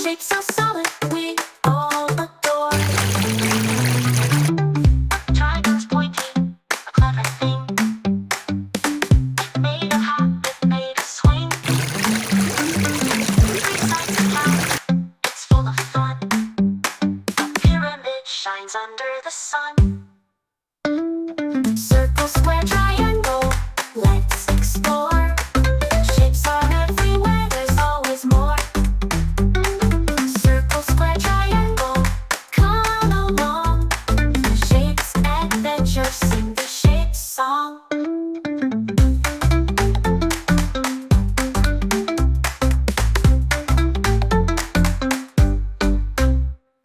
shape so solid we all adore. A triangle's pointy, a clever thing. It made a hop, it made a swing. Three sides of town, it's full of fun. A pyramid shines under the sun. Circle, square, triangle, let's explore. Shapes are everywhere, there's always more. Circle, square, triangle, come along. Shapes adventure, sing the shape song.